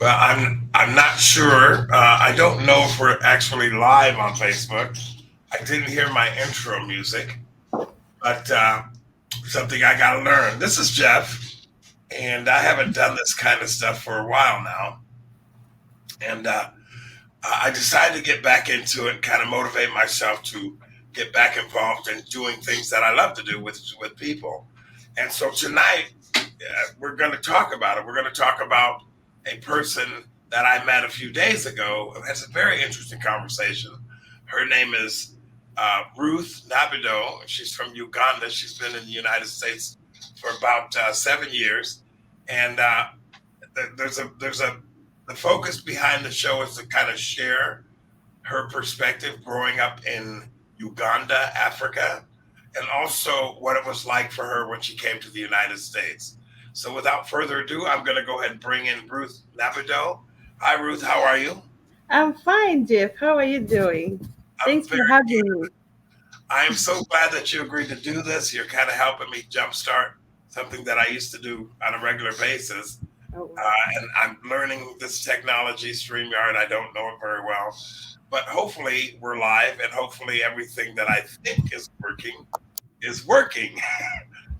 Well, I'm not sure. I don't know if we're actually live on Facebook. I didn't hear my intro music, but something I got to learn. This is Jeff, and I haven't done this kind of stuff for a while now. And I decided to get back into it, kind of motivate myself to get back involved in doing things that I love to do with people. And so tonight, we're going to talk about it. We're going to talk about a person that I met a few days ago. It's a very interesting conversation. Her name is Ruth Nabiddo. She's from Uganda. She's been in the United States for about 7 years, and there's a the focus behind the show is to kind of share her perspective growing up in Uganda, Africa, and also what it was like for her when she came to the United States. So, without further ado, I'm going to go ahead and bring in Ruth Nabiddo. Hi, Ruth. How are you? I'm fine, Jeff. How are you doing? I'm Thanks for very having good. me. I am so glad that you agreed to do this. You're kind of helping me jumpstart something that I used to do on a regular basis. Oh, wow. And I'm learning this technology, StreamYard. I don't know it very well, but hopefully we're live, and hopefully everything that I think is working is working.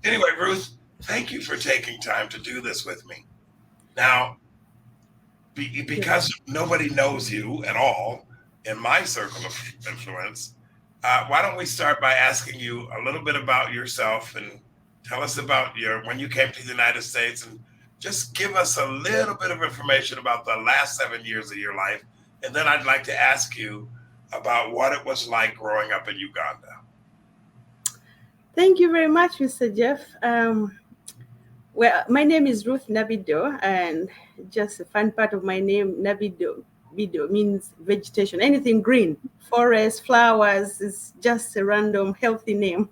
Anyway, Ruth, thank you for taking time to do this with me. Now, Yeah. because nobody knows you at all in my circle of influence, why don't we start by asking you a little bit about yourself and tell us about your when you came to the United States, and just give us a little bit of information about the last 7 years of your life. And then I'd like to ask you about what it was like growing up in Uganda. Thank you very much, Mr. Jeff. Well, my name is Ruth Nabiddo, and just a fun part of my name, Nabiddo, Bido means vegetation, anything green, forest, flowers. Is just a random healthy name.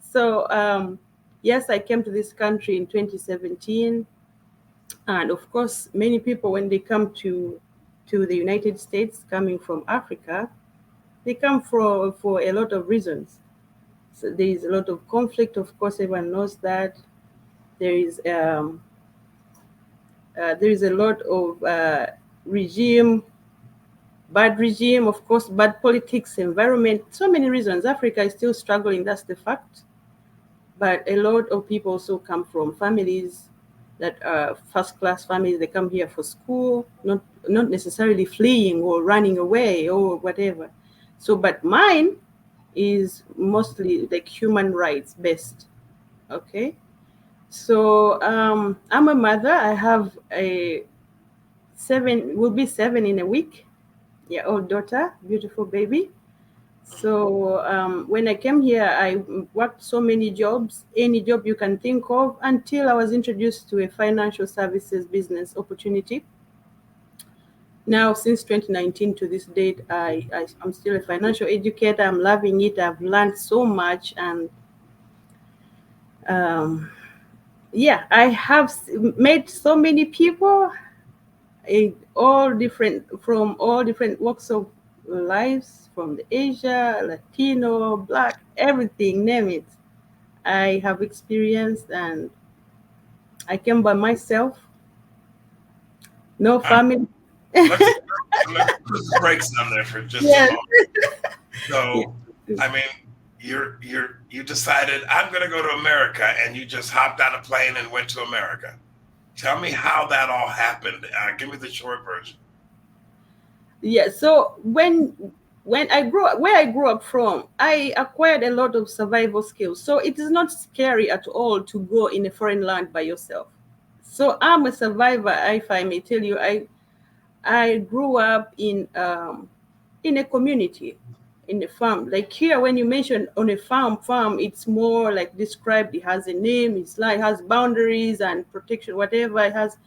So, yes, I came to this country in 2017, and of course, many people when they come to the United States, coming from Africa, they come for a lot of reasons. So there is a lot of conflict. Of course, everyone knows that there is a lot of regime, bad regime, of course, bad politics, environment. So many reasons. Africa is still struggling. That's the fact. But a lot of people also come from families that are first class families. They come here for school, not necessarily fleeing or running away or whatever. So, but mine is mostly like human rights based. Okay. So I'm a mother. I have a will be 7 in a week. Yeah, old daughter, beautiful baby. So when I came here, I worked so many jobs, any job you can think of, until I was introduced to a financial services business opportunity. Now, since 2019 to this date, I'm still a financial educator. I'm loving it. I've learned so much. And um, yeah, I have met so many people from all different walks of lives, from the Asia, Latino, Black, everything, name it. I have experienced, and I came by myself, no Uh, family. let's put the brakes on there for just a Yes. moment. Yeah. So, I mean, you decided I'm going to go to America, and you just hopped on a plane and went to America. Tell me how that all happened. Give me the short version. Yeah. So when I grew up, where I grew up from, I acquired a lot of survival skills. So it is not scary at all to go in a foreign land by yourself. So I'm a survivor, if I may tell you. I grew up in a community, in a farm. Like here, when you mention on a farm, it's more like described. It has a name. It's like it has boundaries and protection, whatever it has.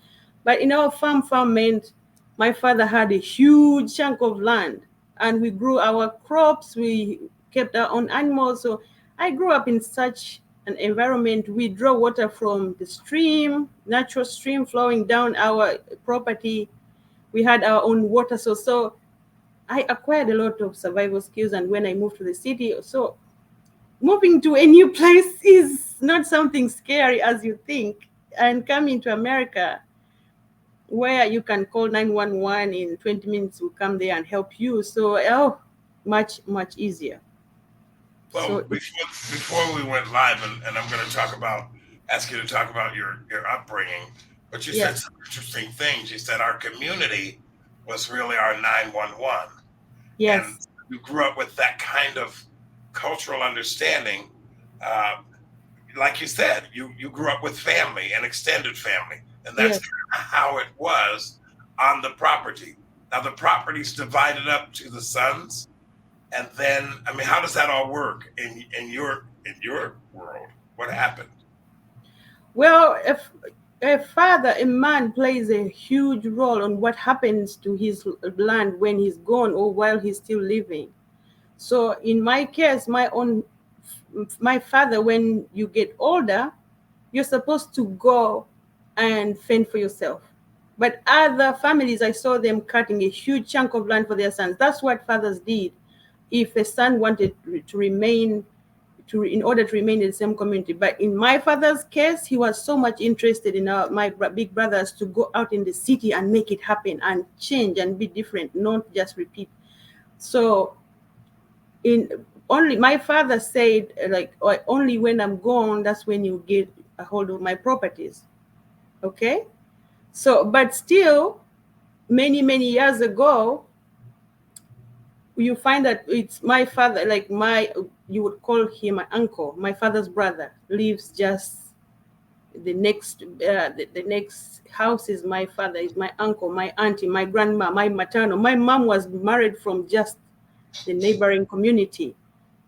But in our farm meant my father had a huge chunk of land, and we grew our crops. We kept our own animals. So I grew up in such an environment. We draw water from the stream, natural stream flowing down our property. We had our own water source. So I acquired a lot of survival skills. And when I moved to the city, so moving to a new place is not something scary as you think. And coming to America, where you can call 911 in 20 minutes will come there and help you. So, oh, much easier. Well, So, before we went live, and I'm going to ask you to talk about your upbringing, but you said yes, some interesting things. You said our community was really our 911, and yes, you grew up with that kind of cultural understanding. Uh, like you said, you grew up with family and extended family, and that's yes. kind of how it was on the property. Now the property's divided up to the sons, and then I mean, how does that all work in your world? What happened? Well, if a father, a man plays a huge role on what happens to his land when he's gone or while he's still living. So in my case, my father, when you get older, you're supposed to go and fend for yourself. But other families, I saw them cutting a huge chunk of land for their sons. That's what fathers did. If a son wanted to remain, in order to remain in the same community. But in my father's case, he was so much interested in big brothers to go out in the city and make it happen and change and be different, not just repeat. So in only my father said, like, only when I'm gone, that's when you get a hold of my properties. Okay. So but still, many years ago, you find that it's my father, like, my, you would call him my uncle, my father's brother, lives just the next house is my father, is my uncle, my auntie, my grandma, my maternal. My mom was married from just the neighboring community.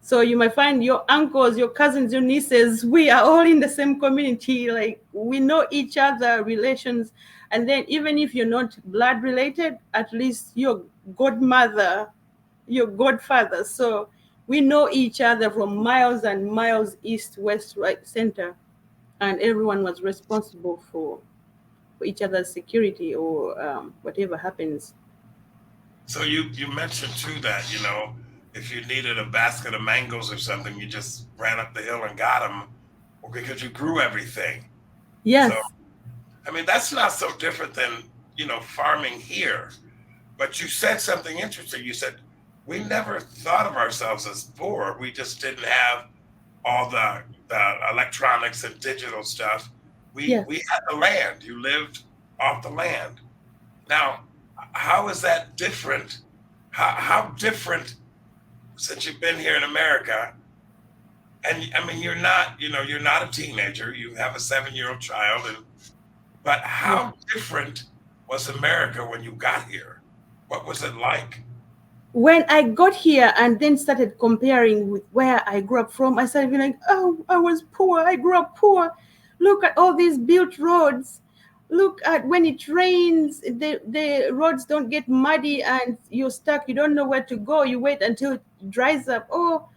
So you might find your uncles, your cousins, your nieces, we are all in the same community. Like, we know each other, relations. And then even if you're not blood related, at least your godmother, your godfather. So we know each other from miles and miles, east, west, right, center. And everyone was responsible for each other's security or whatever happens. So you mentioned too that if you needed a basket of mangoes or something, you just ran up the hill and got them because you grew everything. So Yes, I mean, that's not so different than farming here. But you said something interesting. You said we never thought of ourselves as poor. We just didn't have all the electronics and digital stuff. yes. We had the land. You lived off the land. Now, how is that different? How different since you've been here in America? And I mean, you're not a teenager. You have a 7-year-old child, but Yeah. how different was America when you got here? What was it like? When I got here and then started comparing with where I grew up from, I started feeling like, oh, I was poor. I grew up poor. Look at all these built roads. Look at when it rains, the roads don't get muddy and you're stuck. You don't know where to go. You wait until it dries up. Oh,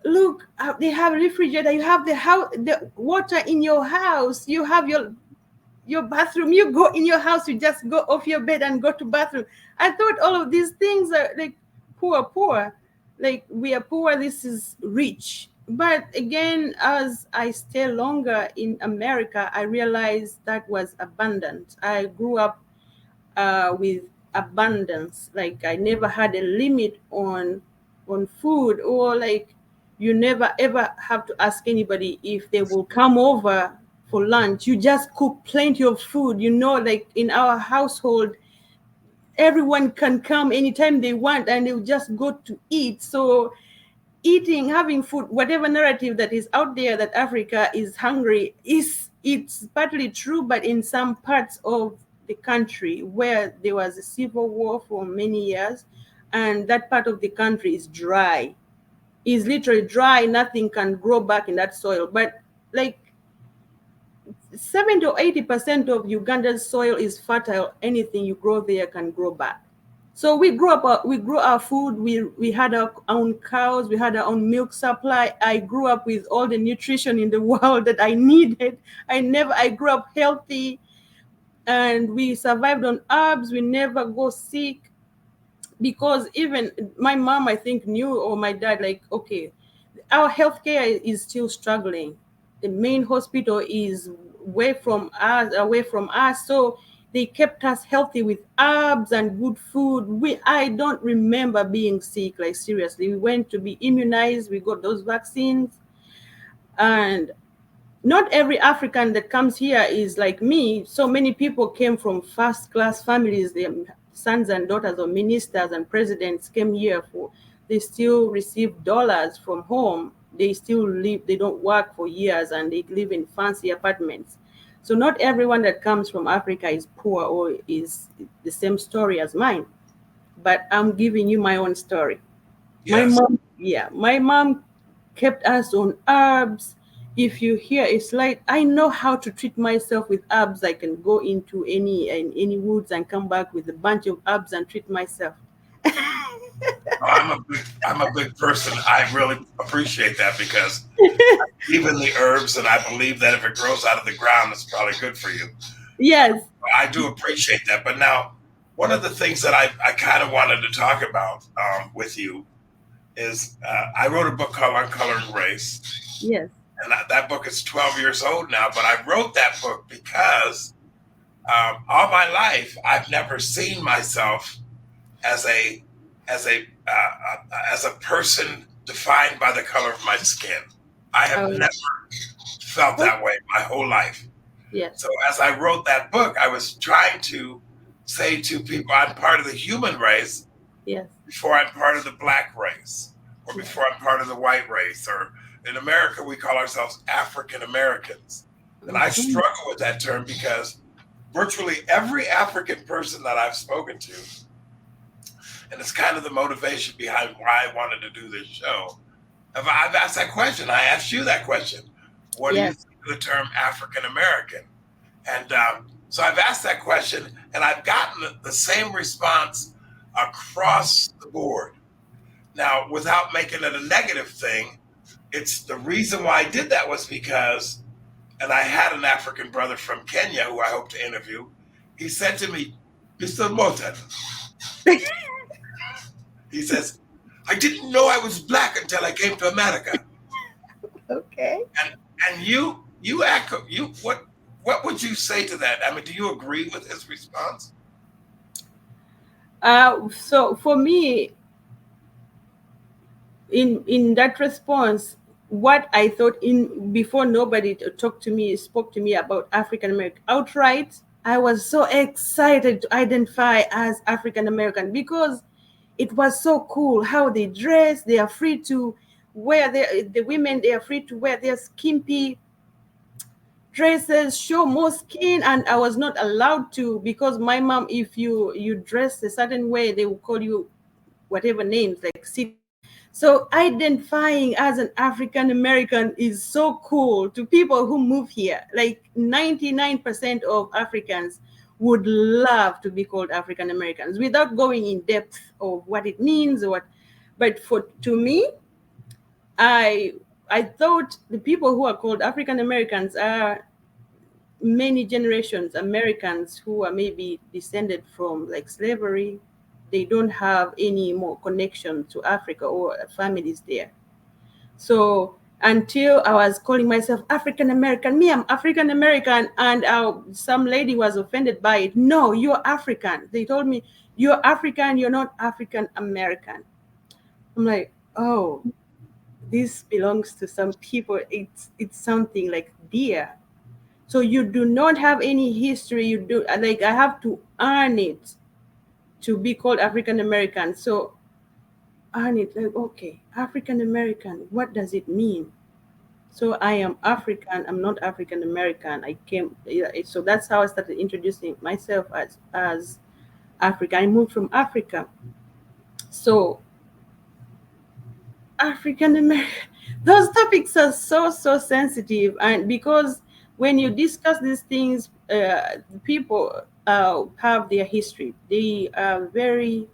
look, they have a refrigerator. You have the water in your house. You have your bathroom. You go in your house, you just go off your bed and go to bathroom. I thought all of these things are like poor, like we are poor, this is rich. But again, as I stay longer in America, I realized that was abundant. I grew up with abundance. Like, I never had a limit on food, or like, you never ever have to ask anybody if they will come over for lunch. You just cook plenty of food. Like in our household, everyone can come anytime they want and they'll just go to eat. So eating, having food, whatever narrative that is out there that Africa is hungry, it's partly true, but in some parts of the country where there was a civil war for many years, and that part of the country is dry, is literally dry, nothing can grow back in that soil. But like 70 to 80% of Uganda's soil is fertile. Anything you grow there can grow back. So we grew up. We grew our food. We had our own cows. We had our own milk supply. I grew up with all the nutrition in the world that I needed. I grew up healthy, and we survived on herbs. We never go sick, because even my mom, I think, knew, or my dad, like, okay, our healthcare is still struggling. The main hospital is away from us. So They kept us healthy with herbs and good food. I don't remember being sick, like seriously. We went to be immunized, we got those vaccines. And not every African that comes here is like me. So many people came from first class families. Their sons and daughters of ministers and presidents came here they still receive dollars from home. They still live, they don't work for years and they live in fancy apartments. So not everyone that comes from Africa is poor or is the same story as mine. But I'm giving you my own story. Yes. My mom kept us on herbs. If you hear it's like I know how to treat myself with herbs. I can go into any woods and come back with a bunch of herbs and treat myself. I'm a big person. I really appreciate that because even the herbs, and I believe that if it grows out of the ground, it's probably good for you. Yes. I do appreciate that. But now, one of the things that I kind of wanted to talk about with you is I wrote a book called Uncoloring Race. Yes. And that book is 12 years old now, but I wrote that book because all my life I've never seen myself as a person defined by the color of my skin. I have never felt that way my whole life. Yes. So as I wrote that book, I was trying to say to people, I'm part of the human race. Yes. Before I'm part of the black race, or before I'm part of the white race, or in America we call ourselves African Americans. And I struggle with that term because virtually every African person that I've spoken to, and it's kind of the motivation behind why I wanted to do this show, I've asked that question. I asked you that question. What do you think of the term African American? And so I've asked that question, and I've gotten the same response across the board. Now, without making it a negative thing, it's the reason why I did that was because, and I had an African brother from Kenya who I hope to interview. He said to me, Mr. Moten, he says, I didn't know I was black until I came to America. Okay. And what would you say to that? I mean, do you agree with his response? So for me, in that response, what I thought before nobody spoke to me about African American outright, I was so excited to identify as African American because it was so cool how they dress. They are free to wear the women. They are free to wear their skimpy dresses, show more skin, and I was not allowed to because my mom, if you dress a certain way, they will call you whatever names like city. So identifying as an African American is so cool to people who move here. Like 99% of Africans would love to be called African Americans without going in depth of what it means or what. But to me, I thought the people who are called African Americans are many generations Americans who are maybe descended from like slavery. They don't have any more connection to Africa or families there. So until I was calling myself African American, I'm African American, and some lady was offended by it. No, you're African. They told me, you're African, you're not African American. I'm like, oh, this belongs to some people. It's something like dear. So you do not have any history. You do like I have to earn it to be called African American. So earn it like okay, African American. What does it mean? So I am African. I'm not African American. So that's how I started introducing myself as Africa. I moved from Africa. So African American. Those topics are so sensitive, and because when you discuss these things, people have their history. They are very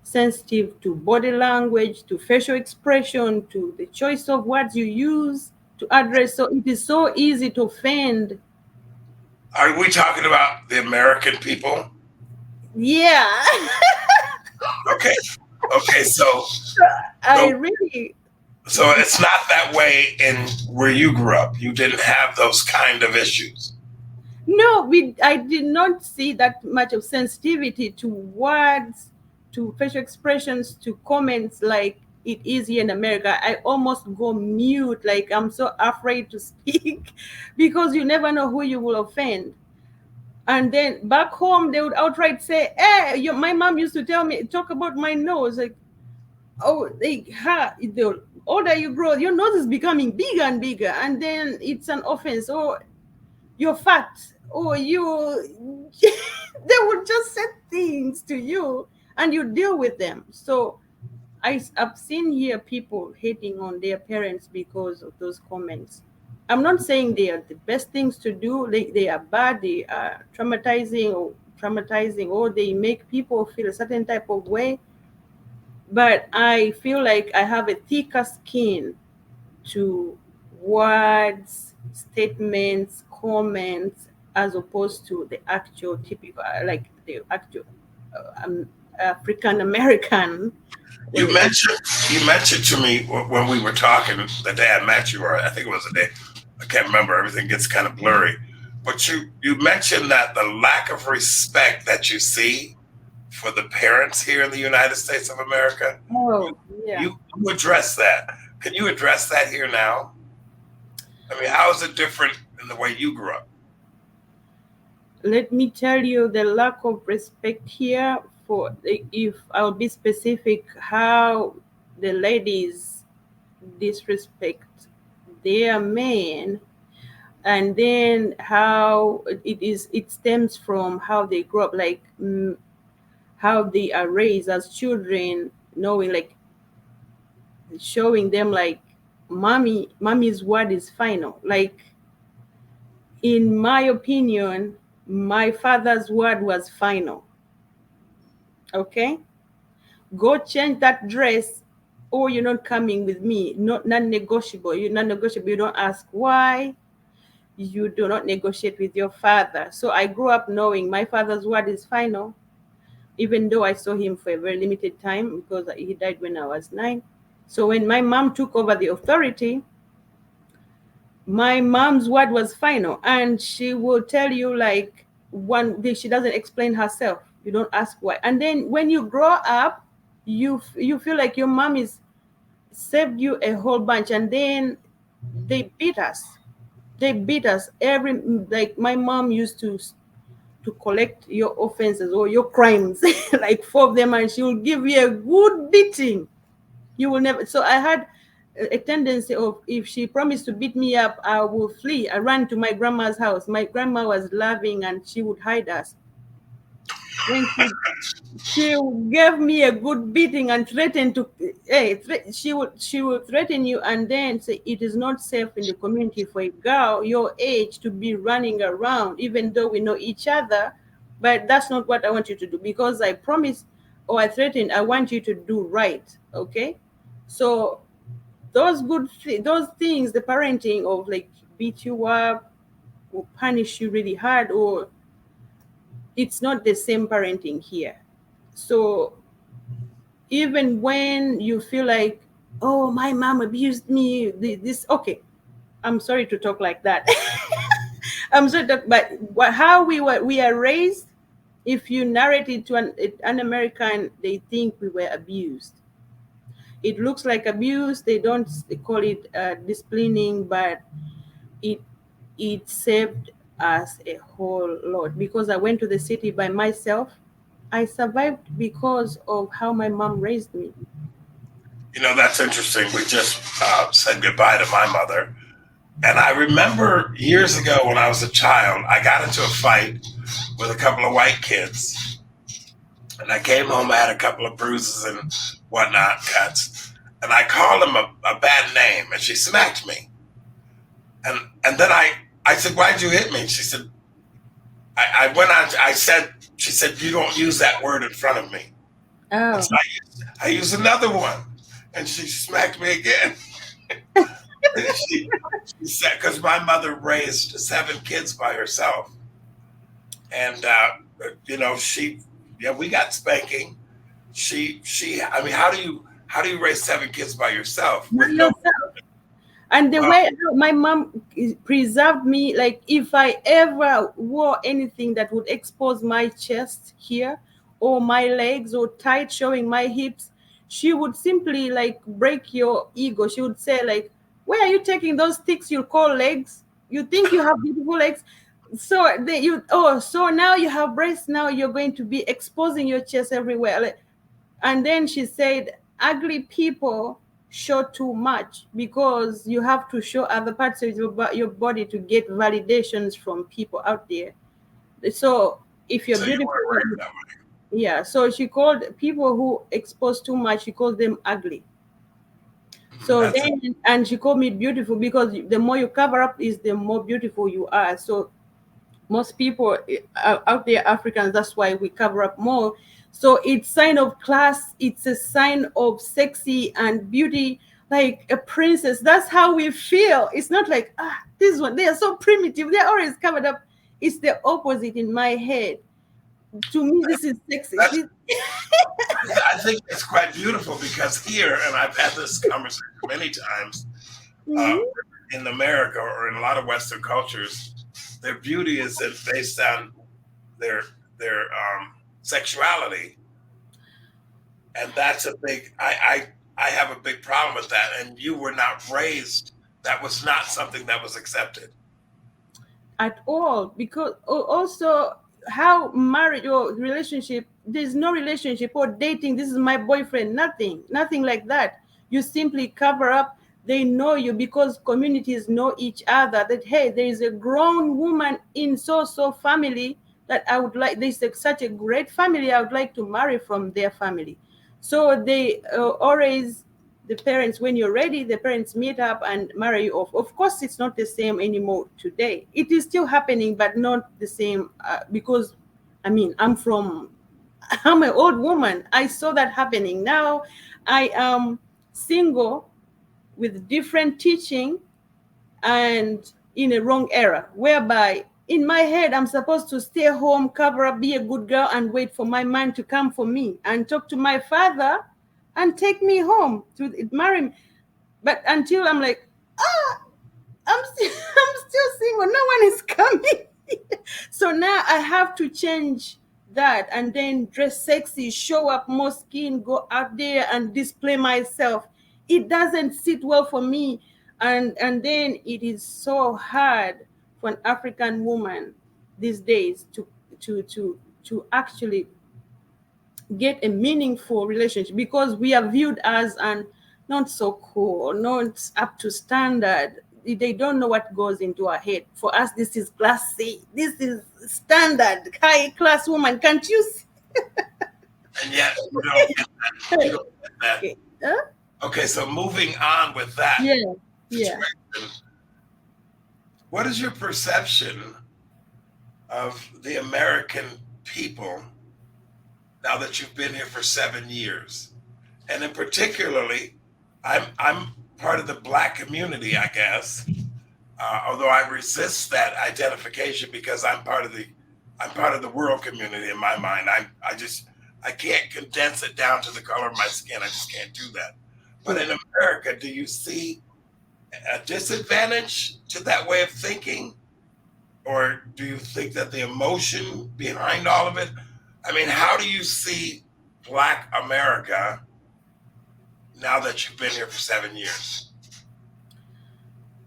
sensitive to body language, to facial expression, to the choice of words you use to address. So it is so easy to offend. Are we talking about the American people? Yeah. Okay. So So it's not that way in where you grew up. You didn't have those kind of issues. No, I did not see that much of sensitivity to words, to facial expressions, to comments like it is here in America. I almost go mute, like I'm so afraid to speak because you never know who you will offend. And then back home, they would outright say, "Hey, my mom used to tell me talk about my nose, like, oh, the older you grow, your nose is becoming bigger and bigger, and then it's an offense. Or you're fat, or you." They would just say things to you, and you deal with them. So I've seen here people hating on their parents because of those comments. I'm not saying they are the best things to do. They are bad. They are traumatizing, or they make people feel a certain type of way. But I feel like I have a thicker skin to words, statements, comments, as opposed to the actual typical, like the actual African American You way. mentioned you mentioned to me when we were talking the day I met you, or I think it was the day, I can't remember. Everything gets kind of blurry. But you mentioned that the lack of respect that you see for the parents here in the United States of America. You Oh, yeah. you address that. Can you address that here now? I mean, how is it different in the way you grew up? Let me tell you the lack of respect here. For if I'll be specific, how the ladies disrespect their men, and then how it stems from how they grow up, like how they are raised as children, knowing, like, showing them like mommy's word is final. Like, in my opinion, my father's word was final. Okay, go change that dress, or you're not coming with me. Not non-negotiable. You're non-negotiable. You don't ask why. You do not negotiate with your father. So I grew up knowing my father's word is final, even though I saw him for a very limited time because he died when I was 9. So when my mom took over the authority, my mom's word was final, and she will tell you, like, one day she doesn't explain herself. You don't ask why. And then when you grow up, you feel like your mom is saved you a whole bunch, and then they beat us. They beat us every, like, my mom used to collect your offenses or your crimes, like 4 of them, and she will give you a good beating. You will never. So I had a tendency of, if she promised to beat me up, I will flee. I ran to my grandma's house. My grandma was loving, and she would hide us. When she gave me a good beating and threatened to, she would threaten you, and then say it is not safe in the community for a girl your age to be running around, even though we know each other. But that's not what I want you to do, because I promised, or I threatened, I want you to do right. Okay, so those things, the parenting of, like, beat you up or punish you really hard, or it's not the same parenting here. So even when you feel like, oh, my mom abused me, this, okay, I'm sorry to talk like that. I'm sorry, but how we are raised, if you narrate it to an American, they think we were abused. It looks like abuse. They don't call it disciplining, but it it saved us a whole lot, because I went to the city by myself. I survived because of how my mom raised me. You know, that's interesting. We just said goodbye to my mother. And I remember years ago when I was a child, I got into a fight with a couple of white kids. And I came home, I had a couple of bruises and whatnot, cuts. And I called them a bad name, and she smacked me. And then I said, "Why'd you hit me?" She said, I went on, I said, she said, "You don't use that word in front of me." And Oh, so I used another one, and she smacked me again. She said, because my mother raised 7 kids by herself. And, yeah, we got spanking. I mean, how do you raise 7 kids by yourself by with no, yourself. And the Well, way my mom preserved me, like if I ever wore anything that would expose my chest here or my legs or tight showing my hips, she would simply like break your ego. She would say like, where are you taking those things you call legs? You think you have beautiful legs? So so now you have breasts, now you're going to be exposing your chest everywhere. Like, and then she said, ugly people show too much because you have to show other parts of your body to get validations from people out there. So if you're so you beautiful, weren't raised that way. yeah. So she called people who expose too much, she calls them ugly. So That's then, and she called me beautiful because the more you cover up is the more beautiful you are. So most people out there, Africans, that's why we cover up more. So it's sign of class, it's a sign of sexy and beauty, like a princess. That's how we feel. It's not like, this one, they are so primitive, they're always covered up. It's the opposite in my head. To me, this is sexy. that's. I think it's quite beautiful because here, and I've had this conversation many times, uh, Mhm. in America or in a lot of Western cultures, their beauty is based on their their sexuality, and that's a big. I have a big problem with that. And you were not raised. That was not something that was accepted. At all, because also how marriage or relationship, there's no relationship or dating, this is my boyfriend, nothing like that. You simply cover up. They know you because communities know each other, that hey, there is a grown woman in so family that I would like, this is such a great family, I would like to marry from their family. So they always, the parents, when you're ready, the parents meet up and marry you off. Of course, it's not the same anymore today. It is still happening, but not the same, because I mean, I'm an old woman, I saw that happening. Now I am single with different teaching and in a wrong era, whereby in my head I'm supposed to stay home, cover up, be a good girl, and wait for my man to come for me and talk to my father and take me home to marry me. But until I'm like, I'm still, I'm still single, no one is coming. So now I have to change that and then dress sexy, show up more skin, go out there and display myself. It doesn't sit well for me. And then it is so hard for an African woman these days to actually get a meaningful relationship because we are viewed as an not so cool, not up to standard. They don't know what goes into our head. For us, this is classy. This is standard, high class woman. Can't you see? And yet you don't get that. You don't get that. Okay. Huh? Okay, so moving on with that Yeah, yeah. situation, what is your perception of the American people now that you've been here for 7 years? And in particularly, I'm part of the Black community, I guess. Although I resist that identification because I'm part of the world community in my mind. I can't condense it down to the color of my skin. I just can't do that. But in America, do you see a disadvantage to that way of thinking? Or do you think that the emotion behind all of it? I mean, how do you see Black America now that you've been here for 7 years?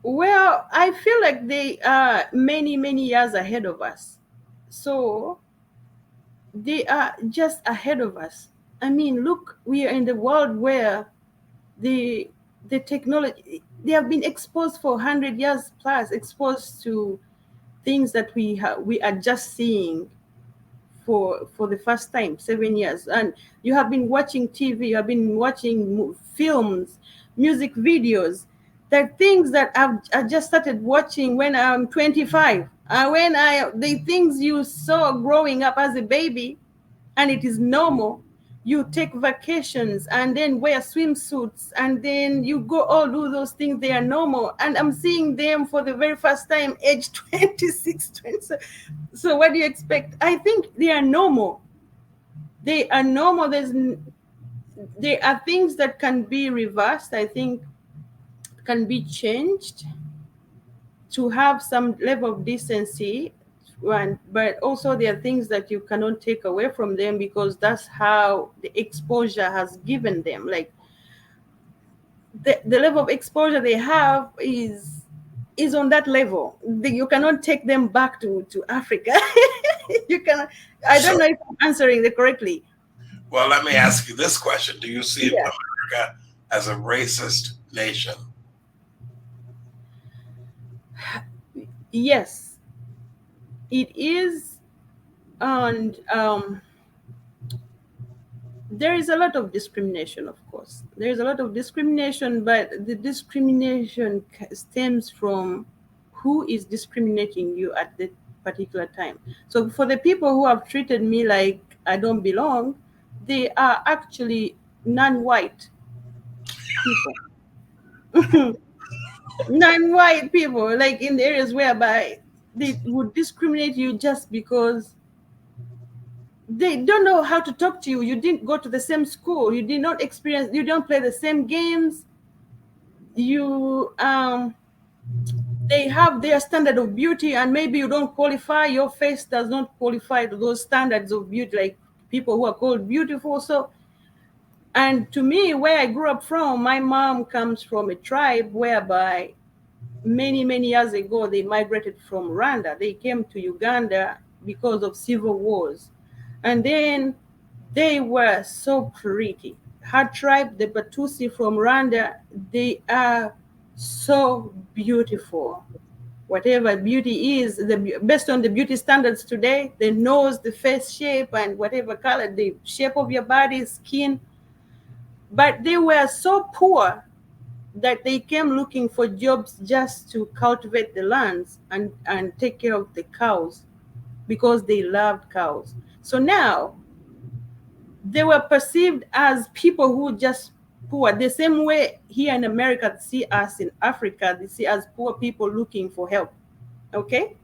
Well, I feel like they are many years ahead of us. So they are just ahead of us. I mean, look, we are in the world where the the technology, they have been exposed for 100 years plus, exposed to things that we are just seeing for the first time, 7 years. And you have been watching TV, you have been watching films, music videos, that things that I just started watching when I'm 25, when I the things you saw growing up as a baby, and it is normal. You take vacations and then wear swimsuits and then you go all do those things, they are normal, and I'm seeing them for the very first time age 26, 27. So what do you expect? I think they are normal. They are normal. There are things that can be reversed. I think can be changed to have some level of decency, but also there are things that you cannot take away from them because that's how the exposure has given them. Like the level of exposure they have is on that level. You cannot take them back to Africa. You cannot. I don't So, know if I'm answering it correctly. well, let me ask you this question: do you see Yeah. America as a racist nation? Yes, it is, and there is a lot of discrimination, of course. There is a lot of discrimination, but the discrimination stems from who is discriminating you at that particular time. So for the people who have treated me like I don't belong, they are actually non-white people. Non-white people, like in the areas whereby they would discriminate you just because they don't know how to talk to you. You didn't go to the same school. You did not experience. You don't play the same games. You they have their standard of beauty, and maybe you don't qualify. Your face does not qualify to those standards of beauty, like people who are called beautiful. So, and to me, where I grew up from, my mom comes from a tribe whereby many years ago they migrated from Rwanda. They came to Uganda because of civil wars, and then they were so pretty. Her tribe, the Batusi from Rwanda, they are so beautiful. Whatever beauty is, based on the beauty standards today, the nose, the face shape, and whatever color, the shape of your body, skin. But they were so poor that they came looking for jobs just to cultivate the lands and take care of the cows because they loved cows. So now they were perceived as people who just poor. The same way here in America, they see us in Africa, they see us poor people looking for help. Okay?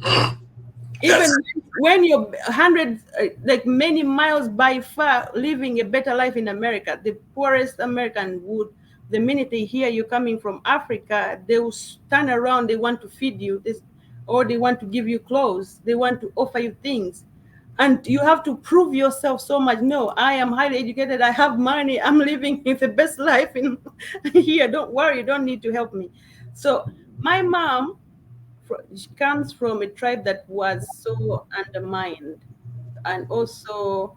That's Even when you're hundreds, like many miles by far, living a better life in America, the poorest American would, the minute they hear you coming from Africa, they will turn around, they want to feed you, this, or they want to give you clothes, they want to offer you things. And you have to prove yourself so much. No, I am highly educated, I have money, I'm living the best life in here. Don't worry, you don't need to help me. So my mom, she comes from a tribe that was so undermined, and also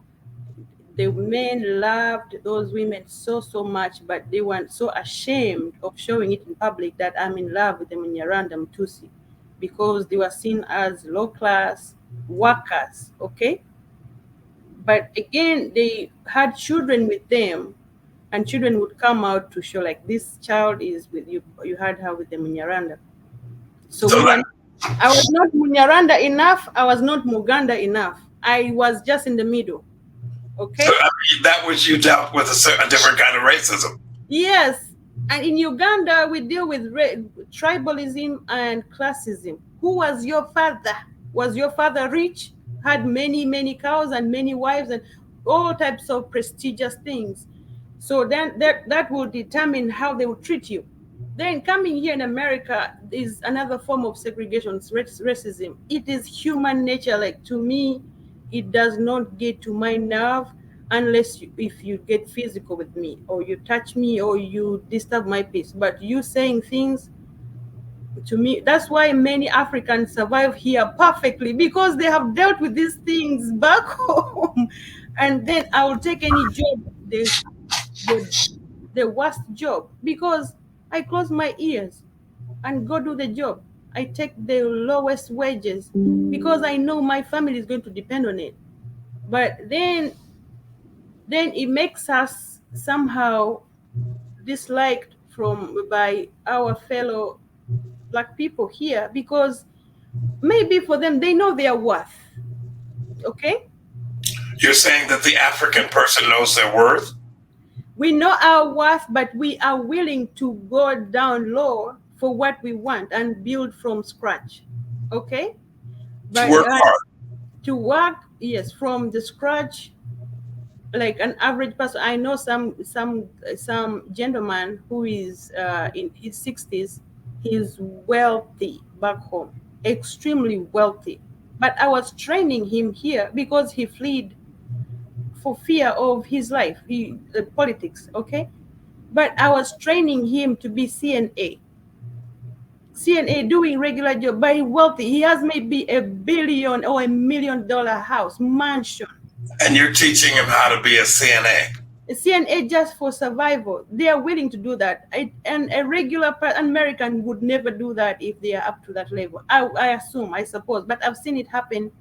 the men loved those women so much, but they were so ashamed of showing it in public that I'm in love with them in random Tutsi, because they were seen as low class workers. Okay, but again they had children with them, and children would come out to show like this child is with you, you had her with them in Yaranda. So so we that were, I was not Munyaranda enough, I was not Muganda enough. I was just in the middle. so Okay? I mean, that was you dealt with a different kind of racism. Yes. And in Uganda, we deal with tribalism and classism. Who was your father? Was your father rich? Had many cows and many wives and all types of prestigious things. So then that will determine how they will treat you. Then coming here in America is another form of segregation, racism. It is human nature. Like to me, it does not get to my nerve unless if you get physical with me or you touch me or you disturb my peace. But you saying things to me, that's why many Africans survive here perfectly, because they have dealt with these things back home. And then I will take any job, the the worst job, because I close my ears and go do the job. I take the lowest wages because I know my family is going to depend on it. But then it makes us somehow disliked from by our fellow black people here, because maybe for them they know their worth. Okay, You're saying that the African person knows their worth. we know our worth, but we are willing to go down low for what we want and build from scratch. Okay, To but work hard. to work, yes, from the scratch, like an average person. I know some gentleman who is in his 60s. He's wealthy back home, extremely wealthy. But I was training him here because he fled for fear of his life, the politics. Okay, but I was training him to be CNA doing regular job, but he's wealthy. He has maybe $1 billion or $1 million house, mansion. And you're teaching him how to be a CNA. A CNA just for survival. They are willing to do that. And a regular American would never do that if they are up to that level. I assume, I suppose. But I've seen it happen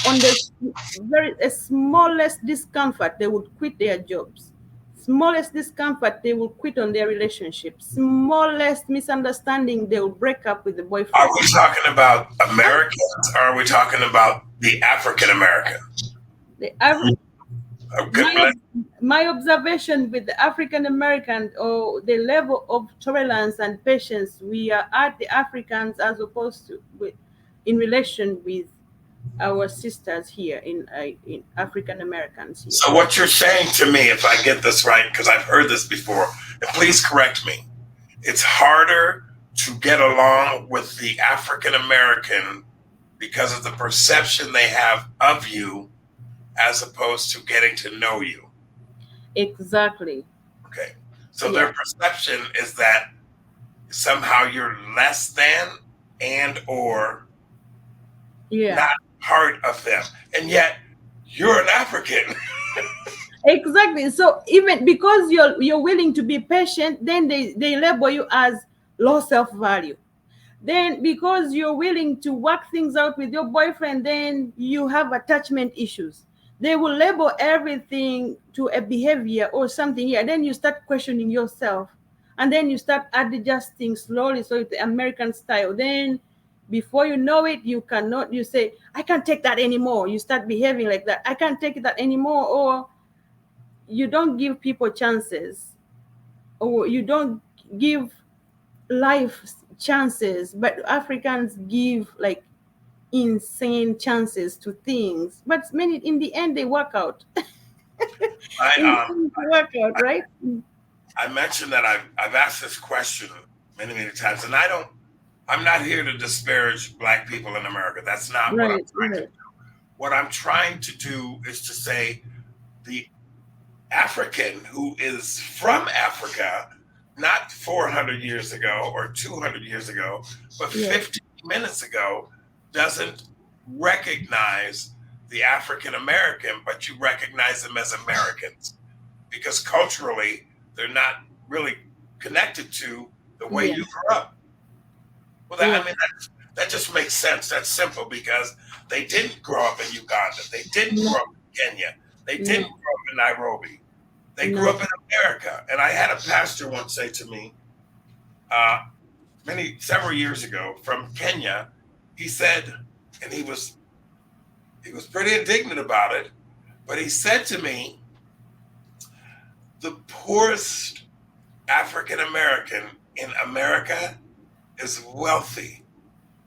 on the smallest discomfort, they would quit their jobs. Smallest discomfort, they will quit on their relationship. Smallest misunderstanding, they will break up with the Are boyfriend. we talking about Americans or are we talking about the African American? My observation with the African American, or the level of tolerance and patience we are at, the Africans, as opposed to in relation with our sisters here in African Americans here. So what you're saying to me, if I get this right, because I've heard this before, and please correct me, it's harder to get along with the African American because of the perception they have of you as opposed to getting to know you. Exactly. Okay. So their perception is that somehow you're less than and or not part of them. And yet you're an African. Exactly. So even because you're willing to be patient, then they label you as low self-value. Then because you're willing to work things out with your boyfriend, then you have attachment issues. They will label everything to a behavior or something here. Then you start questioning yourself. And then you start adjusting slowly. So it's the American style. Then before you know it, you say, I can't take that anymore. You start behaving like that. I can't take that anymore. Or you don't give people chances. Or you don't give life chances, but Africans give like insane chances to things, but many in the end they work out. Right? I mentioned that I've asked this question many times, and I'm not here to disparage Black people in America. That's not what I'm trying to do. What I'm trying to do is to say the African who is from Africa, not 400 years ago or 200 years ago, but 50 minutes ago, doesn't recognize the African American, but you recognize them as Americans because culturally they're not really connected to the way you grew up. Well, that just makes sense. That's simple because they didn't grow up in Uganda. They didn't grow up in Kenya. They didn't grow up in Nairobi. They grew up in America. And I had a pastor once say to me, several years ago from Kenya, he said, and he was pretty indignant about it, but he said to me, the poorest African American in America is wealthy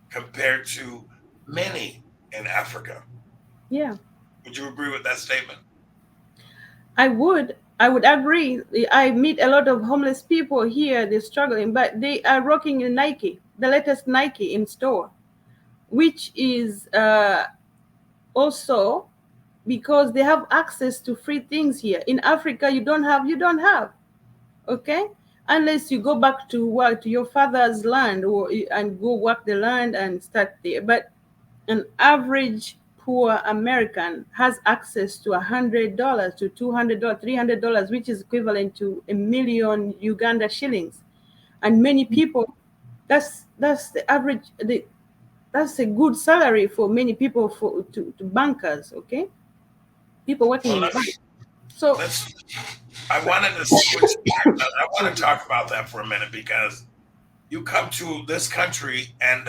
compared to many in Africa. Yeah. Would you agree with that statement? I would agree. I meet a lot of homeless people here. They're struggling, but they are rocking a Nike, the latest Nike in store, which is also because they have access to free things here. In Africa, you don't have. Okay, unless you go back to work to your father's land and go work the land and start there. But an average poor American has access to $100 to $200, $300, which is equivalent to 1 million Uganda shillings. And many people, that's the average. That's a good salary for many people to bankers. Okay, people working in banks. So I wanted to switch. I want to talk about that for a minute because you come to this country and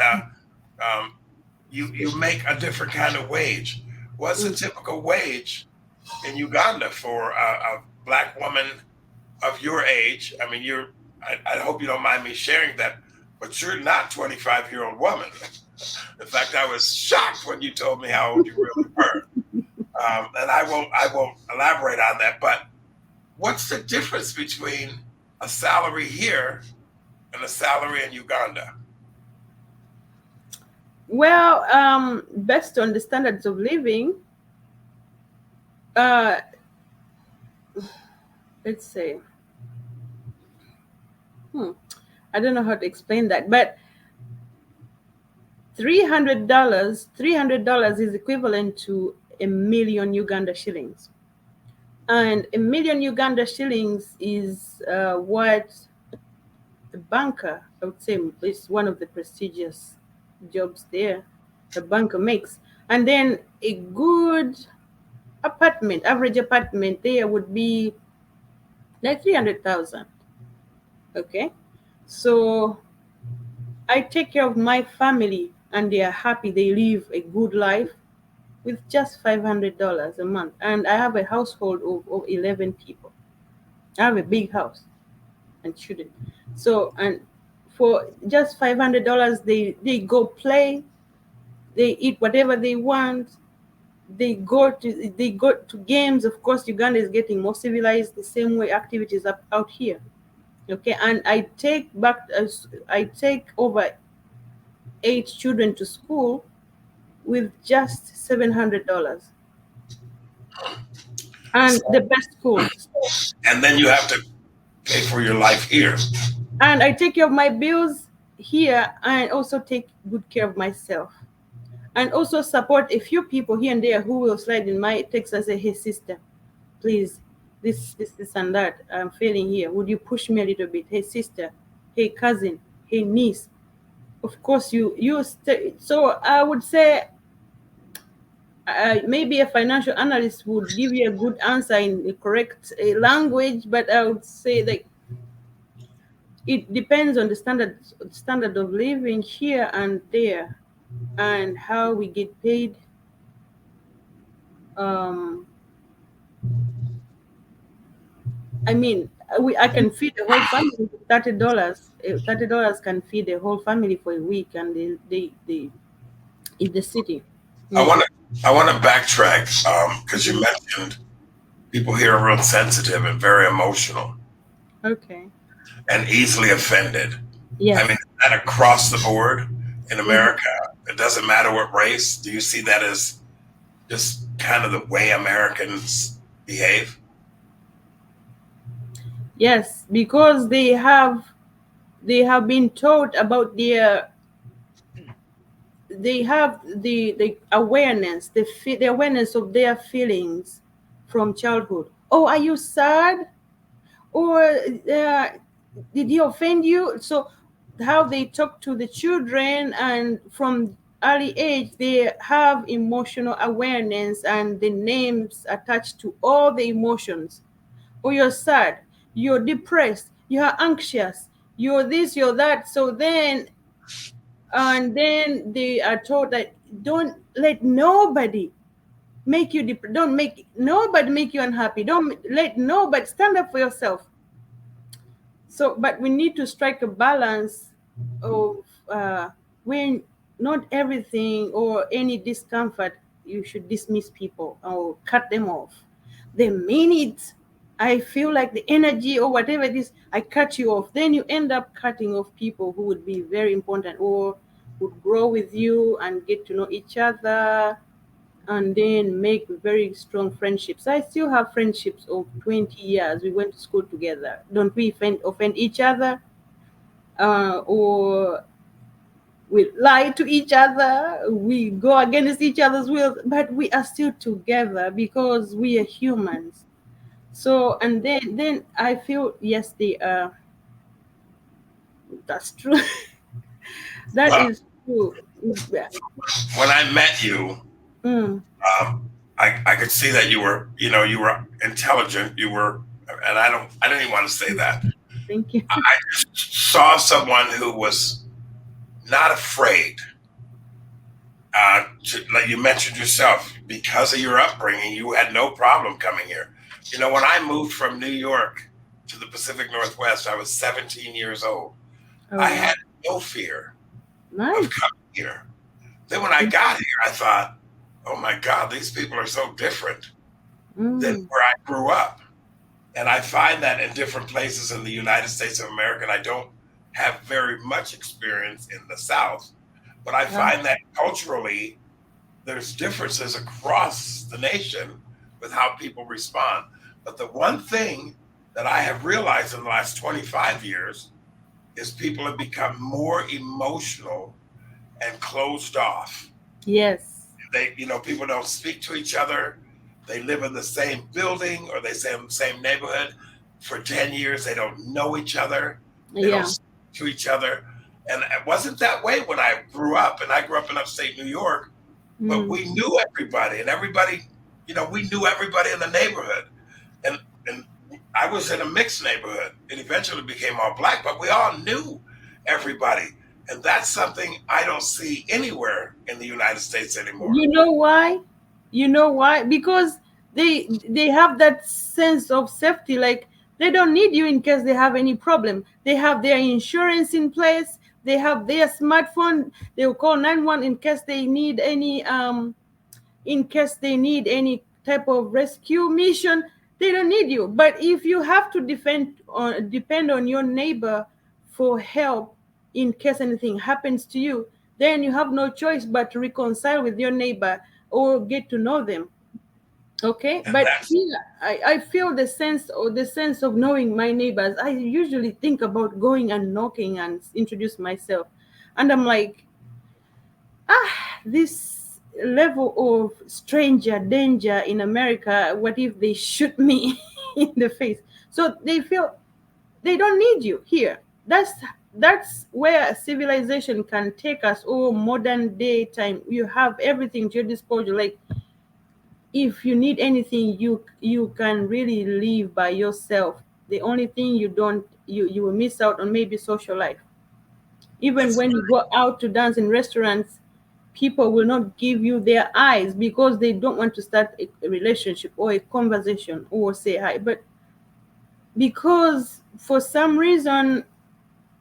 you make a different kind of wage. What's a typical wage in Uganda for a Black woman of your age? I mean, I hope you don't mind me sharing that, but you're not 25-year-old woman. In fact, I was shocked when you told me how old you really were. And I won't elaborate on that. But what's the difference between a salary here and a salary in Uganda? Well, based on the standards of living, uh, let's say, hmm, I don't know how to explain that, but $300 is equivalent to a million Uganda shillings. And a million Uganda shillings is what a banker, I would say, is one of the prestigious jobs there. The banker makes. And then a good apartment, average apartment there would be like 300,000. Okay. So I take care of my family and they are happy. They live a good life with just $500 a month. And I have a household of 11 people. I have a big house and children. So, and for just $500, they go play, they eat whatever they want. They go to games. Of course, Uganda is getting more civilized the same way activities up out here. Okay, and I take over 8 children to school with just $700 and the So, best schools. and then you have to pay for your life here. And I take care of my bills here and also take good care of myself. And also support a few people here and there who will slide in my text and say, "Hey sister, please, this and that. I'm failing here. Would you push me a little bit? Hey sister, hey cousin, hey niece." Of course so I would say maybe a financial analyst would give you a good answer in the correct language, but I would say that it depends on the standard of living here and there and how we get paid. um I mean, I can feed the whole family with $30. $30 can feed the whole family for a week, and they in the city. I Mm. want to I want to backtrack because you mentioned people here are real sensitive and very emotional Okay. and easily offended. I mean, Yes. is that across the board in Mhm. America? It doesn't matter what race. Do you see that as just kind of the way Americans behave? Yes, because they have been taught about they have the awareness, the awareness of their feelings from childhood. Oh, are you sad? Or did he offend you? So how they talk to the children, and from early age they have emotional awareness and the names attached to all the emotions. Oh, you're sad, you're depressed, you're anxious, you're this, you're that. So then, and then they are told that don't let nobody make you don't make nobody make you unhappy, don't let nobody, stand up for yourself. So, but we need to strike a balance of when not everything or any discomfort you should dismiss people or cut them off. The minute I feel like the energy or whatever it is, I cut you off. Then you end up cutting off people who would be very important or would grow with you and get to know each other and then make very strong friendships. I still have friendships of 20 years. We went to school together. Don't we offend each other? Or we lie to each other? We go against each other's will, but we are still together because we are humans. So, and then I feel, yes, they are. That's true. That Well, is true. when I met you, Mm, I could see that you were intelligent. You were, and I don't even want to say that. thank you. I just saw someone who was not afraid. Like you mentioned yourself, because of your upbringing, you had no problem coming here. You know, when I moved from New York to the Pacific Northwest, I was 17 years old. Oh I wow, had no fear of nice. coming here. Then when I got here, I thought, oh my God, these people are so different than Mm, where I grew up. And I find that in different places in the United States of America. And I don't have very much experience in the South, but I yeah. find that culturally, there's differences across the nation with how people respond. But the one thing that I have realized in the last 25 years is people have become more emotional and closed off. Yes. People don't speak to each other. They live in the same building or they say in the same neighborhood for 10 years. They don't know each other. They don't Yeah. speak to each other. And it wasn't that way when I grew up, and I grew up in upstate New York, but Mm. we knew everybody, and we knew everybody in the neighborhood. And I was in a mixed neighborhood. It eventually became all black, but we all knew everybody. And that's something I don't see anywhere in the United States anymore. You know why? You know why? Because they have that sense of safety. Like they don't need you in case they have any problem. They have their insurance in place. They have their smartphone. They will call 911 in case they need any type of rescue mission. They don't need you. But if you have to depend on your neighbor for help in case anything happens to you, then you have no choice but to reconcile with your neighbor or get to know them. Okay, And but that's here I feel the sense of knowing my neighbors. I usually think about going and knocking and introduce myself, and I'm like, this level of stranger danger in America, what if they shoot me in the face? So they feel they don't need you here. That's where civilization can take us, or modern day time. You have everything to your disposal. Like if you need anything, you can really live by yourself. The only thing you will miss out on maybe social life. Even that's when you go out to dance in restaurants, people will not give you their eyes because they don't want to start a relationship or a conversation or say hi. But because for some reason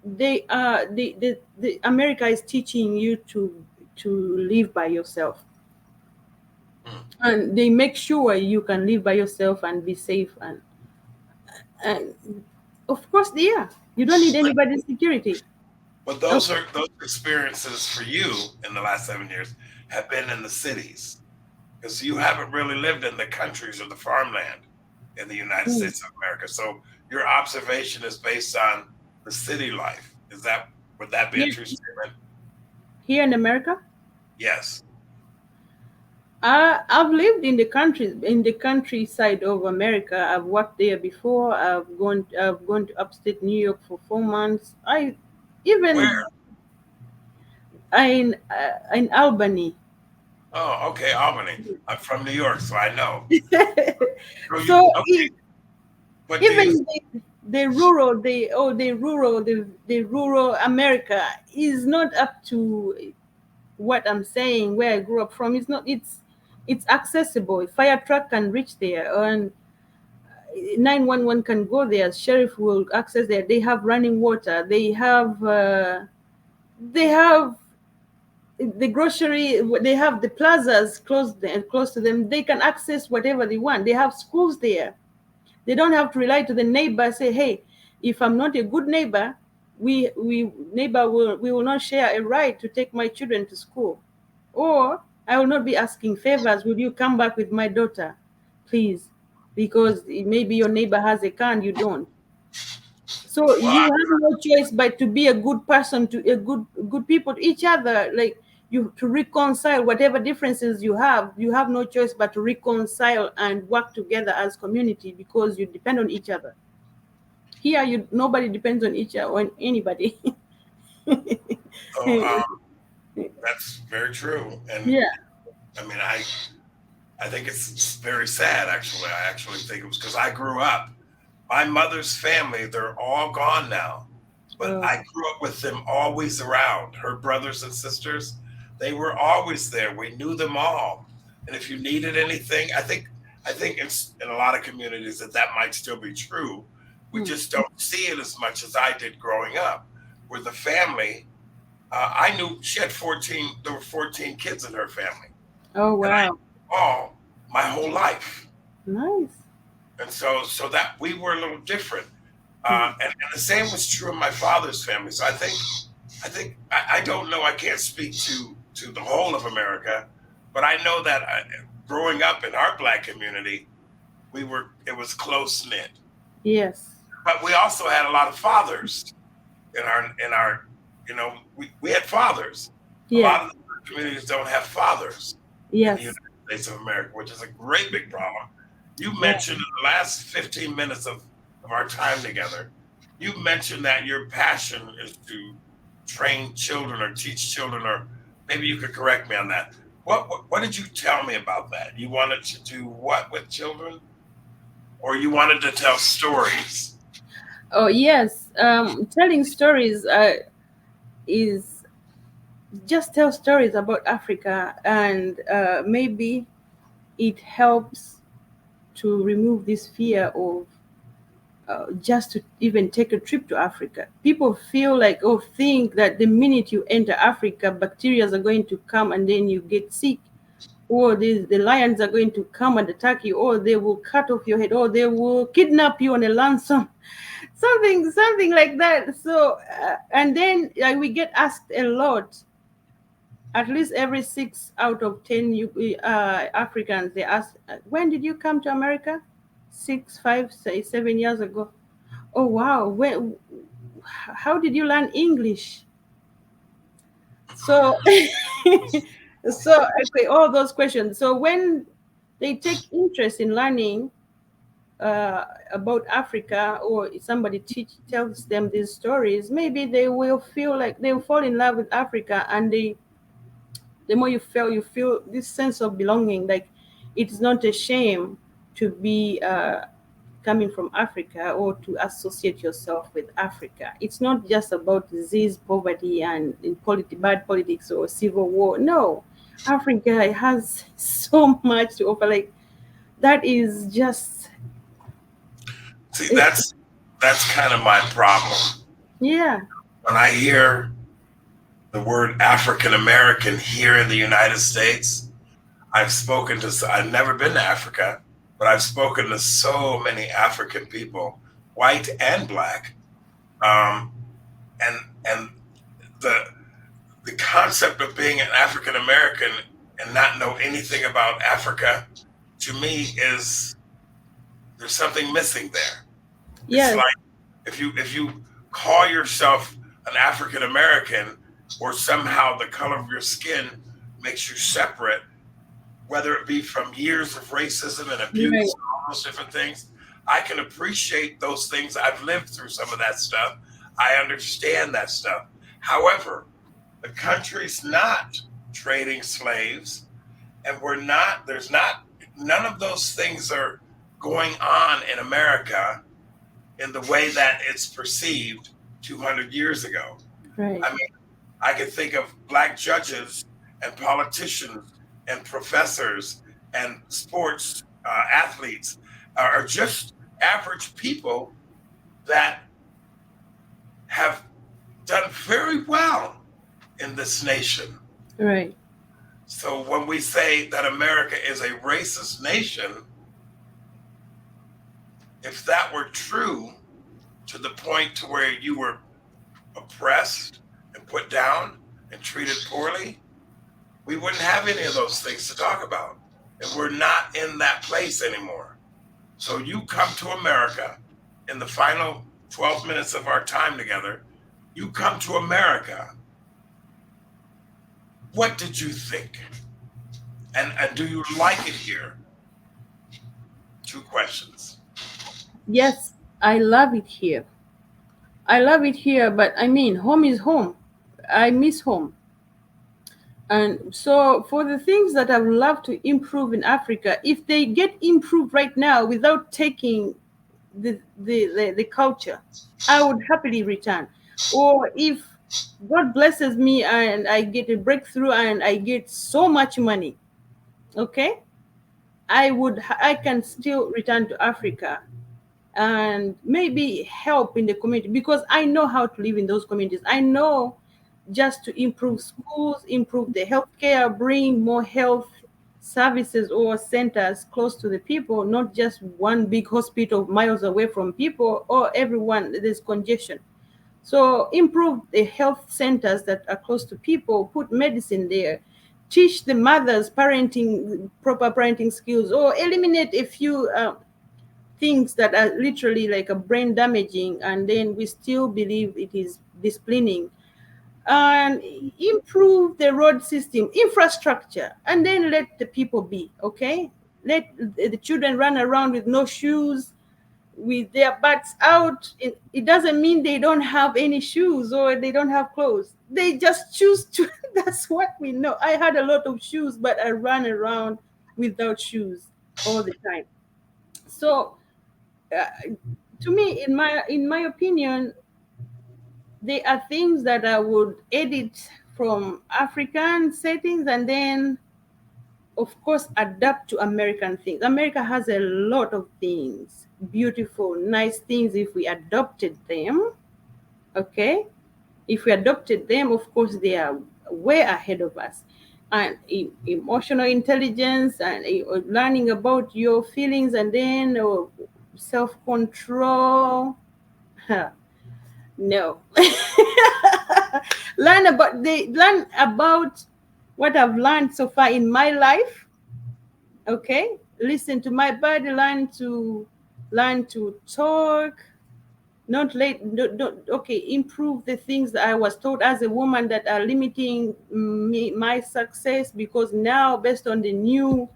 the America is teaching you to live by yourself, mm. and they make sure you can live by yourself and be safe, and of course, yeah, you don't need but, anybody's security. but Okay. those experiences for you in the last 7 years have been in the cities because you haven't really lived in the countries or the farmland in the United Mm. States of America. So your observation is based on the city life. Would that be a Here, true statement? here in America, Yes. I've lived in the countryside of America. I've worked there before. I've gone to upstate New York for 4 months. I Where? even in Albany. Oh, okay, Albany. I'm from New York, so I know. So you So okay? But do you? even the rural America is not up to what I'm saying. Where I grew up from, it's accessible. Fire truck can reach there, and 911 can go there. Sheriff will access there. They have running water. They have the grocery. They have the plazas close to them. They can access whatever they want. They have schools there. They don't have to rely to the neighbor. Say, hey, if I'm not a good neighbor, we will not share a ride to take my children to school, or I will not be asking favors. Will you come back with my daughter, please? Because maybe your neighbor has a car and you don't. So Well, you have no choice but to be a good person to a good people to each other. Like you to reconcile whatever differences you have. You have no choice but to reconcile and work together as community because you depend on each other. Here, you nobody depends on each other on anybody. so that's very true, and Yeah. I mean, I think it's very sad. Actually, I actually think it was because I grew up. My mother's family, they're all gone now, but Uh, I grew up with them always around. Her brothers and sisters, they were always there. We knew them all, and if you needed anything, I think in a lot of communities that might still be true. We hmm. just don't see it as much as I did growing up, where the family. I knew she had 14. There were 14 kids in her family. Oh, and I wow. all my whole life. Nice. And so that we were a little different. Hmm. And the same was true in my father's family. So I don't know. I can't speak to the whole of America, but I know that growing up in our black community, it was close knit. Yes. But we also had a lot of fathers in our we had fathers. A Yes. lot of the communities don't have fathers in the Yes. United States of America, which is a great big problem. You Yeah. mentioned in the last 15 minutes of our time together, you mentioned that your passion is to train children or teach children, or maybe you could correct me on that. What did you tell me about that? You wanted to do what with children, or you wanted to tell stories? Oh, yes. Telling stories is just tell stories about Africa, and maybe it helps to remove this fear of just to even take a trip to Africa. People feel like, oh, think that the minute you enter Africa, bacteria are going to come and then you get sick, or the lions are going to come and attack you, or they will cut off your head, or they will kidnap you on a ransom, something like that. So, and then we get asked a lot. At least every 6 out of 10 Africans, they ask, when did you come to America? 6, 5, say 7 years ago. Oh wow, how did you learn English? So so okay, all those questions. So when they take interest in learning about Africa, or somebody tells them these stories, maybe they will feel like they will fall in love with Africa, and the more you feel this sense of belonging, like it's not a shame to be coming from Africa, or to associate yourself with Africa. It's not just about disease, poverty, and bad politics or civil war. No, Africa has so much to offer. Like that is just See, it, that's kind of my problem. yeah, When I hear the word African American here in the United States, I've never been to Africa, but I've spoken to so many African people, white and black. Um, and and the the concept of being an African American and not know anything about Africa, to me, is there's something missing there. It's yes, like if you call yourself an African American, or somehow the color of your skin makes you separate, whether it be from years of racism and right, abuse, all those different things, I can appreciate those things. I've lived through some of that stuff. I understand that stuff. However, the country's not trading slaves, and there's not, none of those things are going on in America in the way that it's perceived 200 years ago. right, I mean, I can think of black judges and politicians and professors and sports athletes, are just average people that have done very well in this nation. right. So when we say that America is a racist nation, if that were true to the point to where you were oppressed and put down and treated poorly, we wouldn't have any of those things to talk about. And we're not in that place anymore. So you come to America in the final 12 minutes of our time together. You come to America. What did you think? And do you like it here? Two questions. Yes, I love it here. I love it here, but I mean, home is home. I miss home. And so, for the things that I would love to improve in Africa, if they get improved right now without taking the culture, I would happily return. Or if God blesses me and I get a breakthrough and I get so much money, okay, I can still return to Africa and maybe help in the community, because I know how to live in those communities. I know just to improve schools, improve the healthcare, bring more health services or centers close to the people, not just one big hospital miles away from people, or everyone, there's congestion. So improve the health centers that are close to people, put medicine there, teach the mothers proper parenting skills, or eliminate a few things that are literally like a brain damaging, and then we still believe it is disciplining. And improve the road system infrastructure, and then let the people be. Okay, let the children run around with no shoes, with their butts out. It doesn't mean they don't have any shoes or they don't have clothes. They just choose to. That's what we know. I had a lot of shoes, but I ran around without shoes all the time. So, to me, in my opinion, there are things that I would edit from African settings, and then, of course, adapt to American things. America has a lot of things, beautiful, nice things, if we adopted them. Okay? If we adopted them, of course, they are way ahead of us. And emotional intelligence, and learning about your feelings, and then self control. No. Learn about what I've learned so far in my life. Okay, listen to my body, learn to talk, not late don't, okay, improve the things that I was taught as a woman that are limiting my success, because now, based on the new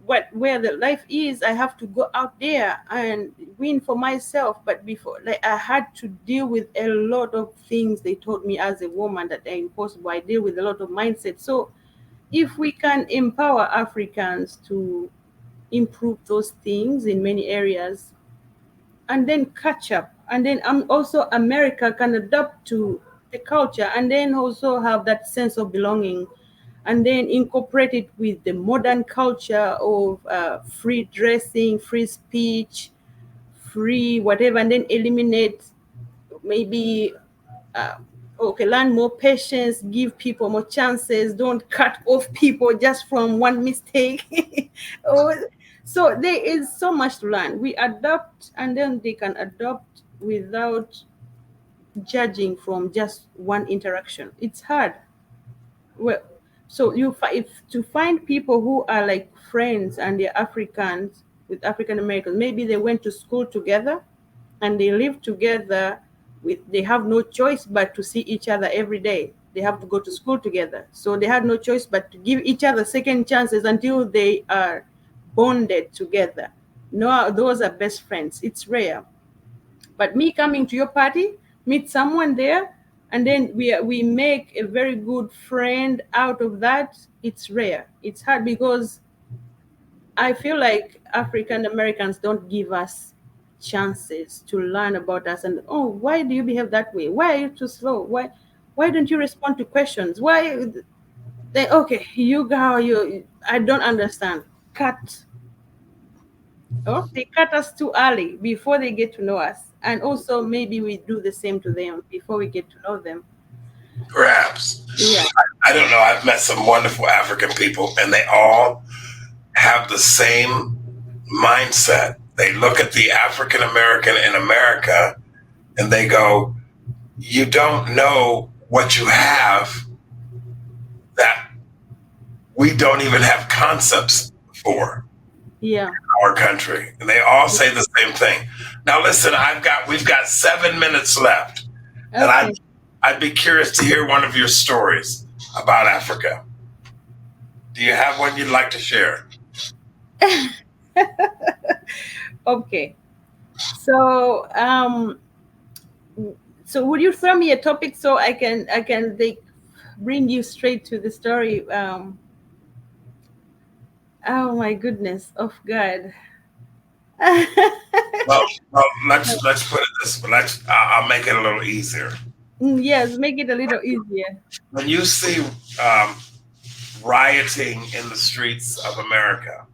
where the life is, I have to go out there and win for myself. But before, like, I had to deal with a lot of things they taught me as a woman that are impossible. I deal with a lot of mindset. So if we can empower Africans to improve those things in many areas, and then catch up, and then also America can adapt to the culture, and then also have that sense of belonging, and then incorporate it with the modern culture of free dressing, free speech, free whatever, and then eliminate maybe uh, okay, learn more patience, give people more chances, don't cut off people just from one mistake. Or, so there is so much to learn. We adapt, and then they can adopt without judging from just one interaction. It's hard. Well, so if to find people who are like friends and they're Africans with African Americans, maybe they went to school together and they live together, they have no choice but to see each other every day. They have to go to school together, so they had no choice but to give each other second chances until they are bonded together. No, those are best friends. It's rare. But me coming to your party, meet someone there, and then we make a very good friend out of that. It's rare. It's hard, because I feel like African Americans don't give us chances to learn about us. And, oh, why do you behave that way? Why are you too slow? Why don't you respond to questions? Why they, okay, you go, you, I don't understand. Cut. Oh, they cut us too early before they get to know us. And also maybe we do the same to them before we get to know them. Perhaps. Yeah. I don't know. I've met some wonderful African people, and they all have the same mindset. They look at the African American in America and they go, "You don't know what you have that we don't even have concepts for Yeah. our country." And they all say the same thing. Now, listen, we've got 7 minutes left, and Okay. I'd be curious to hear one of your stories about Africa. Do you have one you'd like to share? Okay. So so would you throw me a topic so I can like bring you straight to the story? Oh my goodness, of God. Well, let's put it this way. I'll make it a little easier. Yes, make it a little easier. When you see um, rioting in the streets of America,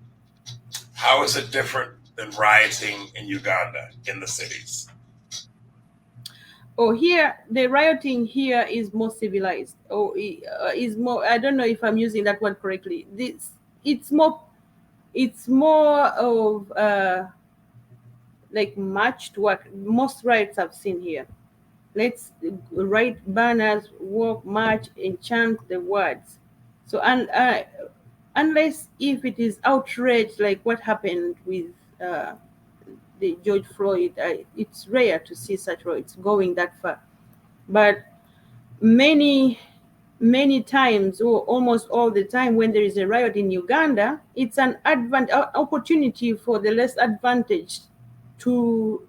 how is it different than rioting in Uganda in the cities? Oh, here the rioting here is more civilized. Is more. I don't know if I'm using that word correctly. This it's more it's more of like matched what most riots I've seen here. Let's write banners, walk, march, and chant the words. So, and unless if it is outrage like what happened with uh, the George Floyd, it's rare to see such riots going that far. But many many times or almost all the time when there is a riot in Uganda, it's an opportunity for the less advantaged to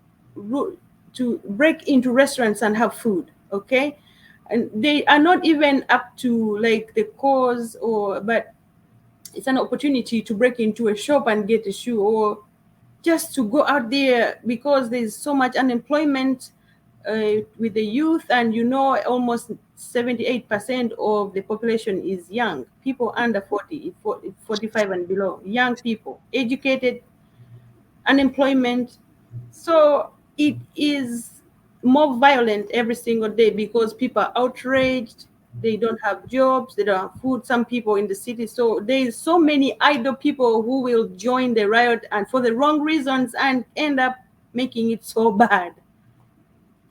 to break into restaurants and have food. Okay, and they are not even up to like the cause, or but it's an opportunity to break into a shop and get a shoe, or just to go out there because there's so much unemployment with the youth, and almost 78% of the population is young people under 45 and below, young people, educated, unemployment. So it is more violent every single day because people are outraged, they don't have jobs, they don't have food, some people in the city. So there is so many idle people who will join the riot and for the wrong reasons and end up making it so bad.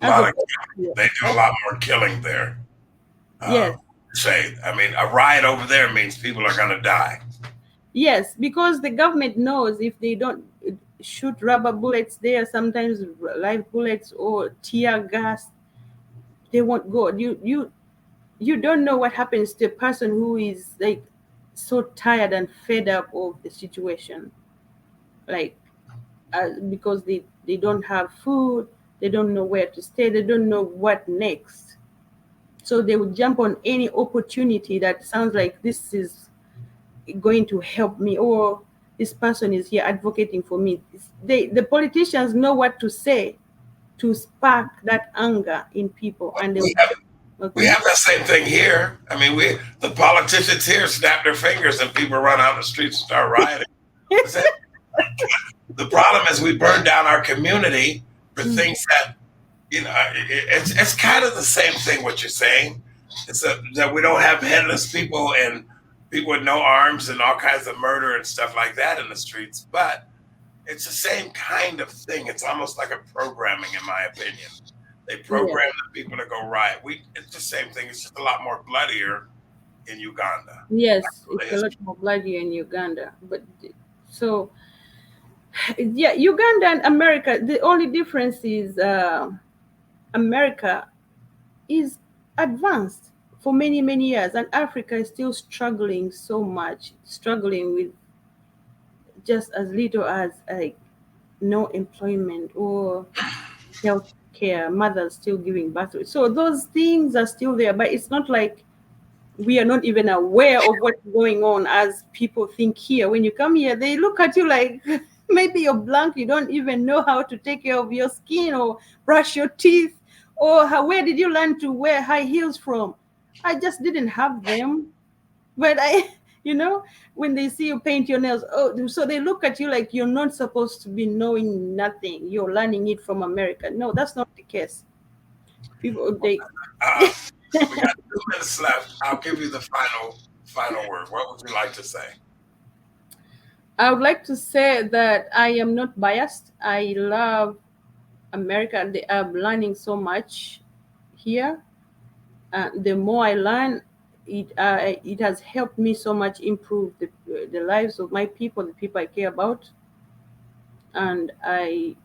A As lot of of yeah. they do a lot more killing there. Yes, Say, I mean, a riot over there means people are going to die. yes, because the government knows if they don't shoot rubber bullets there, sometimes live bullets or tear gas, they won't go. You don't know what happens to a person who is like so tired and fed up of the situation, like because they don't have food, they don't know where to stay, they don't know what next. So they would jump on any opportunity that sounds like this is going to help me, or this person is here advocating for me. The politicians know what to say to spark that anger in people, and they We will. have, we Okay. have that same thing here. I mean, the politicians here snap their fingers and people run out in the streets and start rioting. The problem is we burn down our community for Mm, things that it's kind of the same thing what you're saying. That we don't have headless people and people with no arms and all kinds of murder and stuff like that in the streets, but it's the same kind of thing. It's almost like a programming, in my opinion. They yes. program the people to go riot. It's the same thing. It's just a lot more bloodier in Uganda. Yes, The it's a lot history. more bloody in Uganda. But so, yeah, Uganda and America, the only difference is America is advanced for many, many years, and Africa is still struggling so much, struggling with just as little as like no employment or health care, mothers still giving birth. So those things are still there, but it's not like we are not even aware of what's going on as people think here. When you come here, they look at you like maybe you're blank, you don't even know how to take care of your skin or brush your teeth, or where did you learn to wear high heels from? I just didn't have them. But when they see you paint your nails, oh, so they look at you like you're not supposed to be knowing nothing. You're learning it from America. No, that's not the case. People, they Uh, we got 2 minutes left. I'll give you the final word. What would you like to say? I would like to say that I am not biased. I love America. I'm learning so much here. The more I learn, it has helped me so much improve the lives of my people, the people I care about, and I've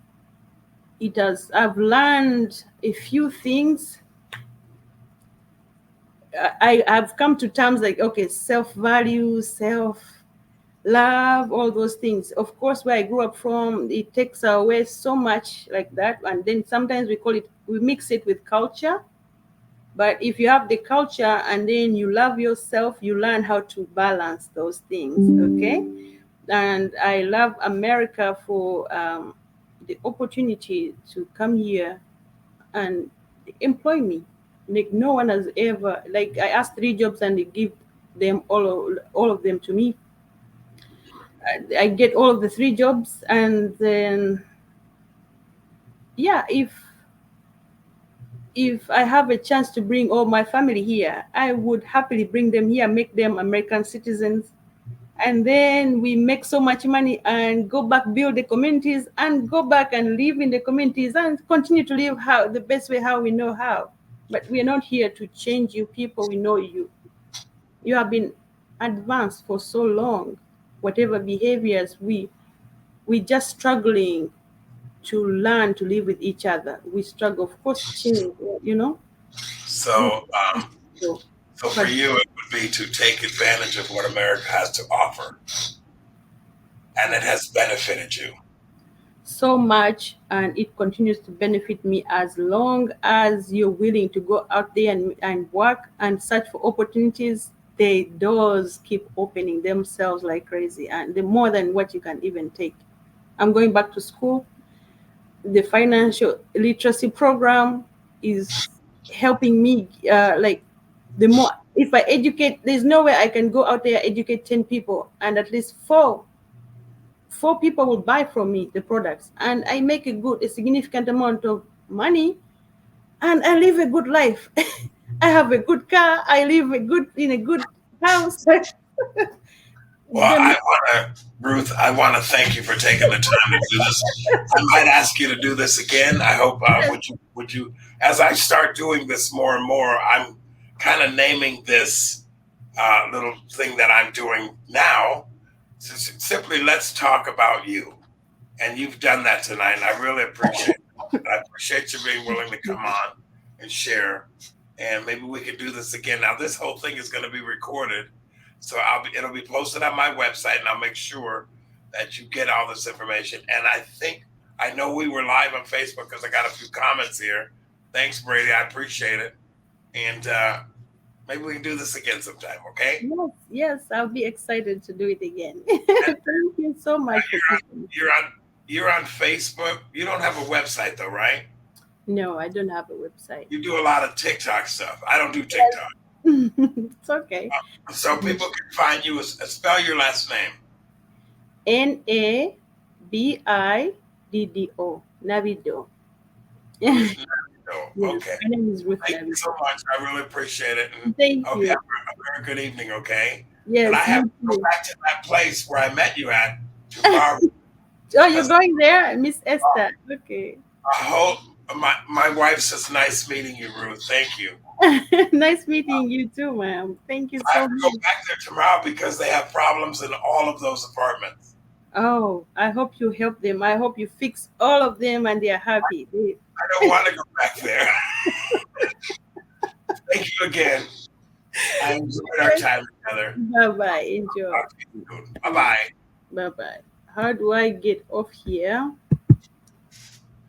learned a few things. I've come to terms like, okay, self value, self love, all those things. Of course, where I grew up from, it takes away so much like that, and then sometimes we mix it with culture. But if you have the culture and then you love yourself, you learn how to balance those things. Okay. And I love America for the opportunity to come here and employ me. Like no one has ever, like I asked 3 jobs and they give them all of them to me. I get all of the 3 jobs, and then yeah, if I have a chance to bring all my family here, I would happily bring them here, make them American citizens, and then we make so much money and go back, build the communities, and go back and live in the communities and continue to live how the best way how we know how. But we are not here to change you people. We know you. You have been advanced for so long. Whatever behaviors we just struggling to learn to live with each other. We struggle, of course, change. We So, struggle. so for But you, it would be to take advantage of what America has to offer, and it has benefited you. so much, and it continues to benefit me as long as you're willing to go out there and work and search for opportunities. The doors keep opening themselves like crazy, and the more than what you can even take. I'm going back to school. The financial literacy program is helping me, like, the more if I educate, there's no way I can go out there, educate 10 people, and at least four people will buy from me the products, and I make a significant amount of money, and I live a good life. I have a good car, I live in a good house. Well, The- Ruth, I want to thank you for taking the time to do this. I might ask you to do this again. I hope, would you, as I start doing this more and more, I'm kind of naming this little thing that I'm doing now. Simply, let's talk about you. And you've done that tonight, and I really appreciate it. I appreciate you being willing to come on and share. And maybe we can do this again. Now, this whole thing is going to be recorded, so it'll be posted on my website, and I'll make sure that you get all this information. And I know we were live on Facebook because I got a few comments here. Thanks, Brady. I appreciate it. And maybe we can do this again sometime, okay? yes, I'll be excited to do it again. Thank you so much. You're on Facebook. You don't have a website though, right? No, I don't have a website. You do a lot of TikTok stuff. I don't do TikTok. It's okay. So people can find you. Spell your last name. Nabiddo. Nabiddo. Yes. Okay. My name is Ruth Thank Nabiddo. you so much. I really appreciate it. And Thank hope you. you have a very good evening, okay? Yes. And I have to go back to that place where I met you at tomorrow. Oh, you're going there, Miss Esther. Okay. I hope my wife says, "Nice meeting you, Ruth." Thank you. Nice meeting you too, ma'am. Thank you I so have to much. go back there tomorrow because they have problems in all of those apartments. Oh, I hope you help them. I hope you fix all of them and they are happy. I don't want to go back there. Thank you again. I enjoyed our time together. Bye-bye. Enjoy. Bye-bye. Bye-bye. How do I get off here?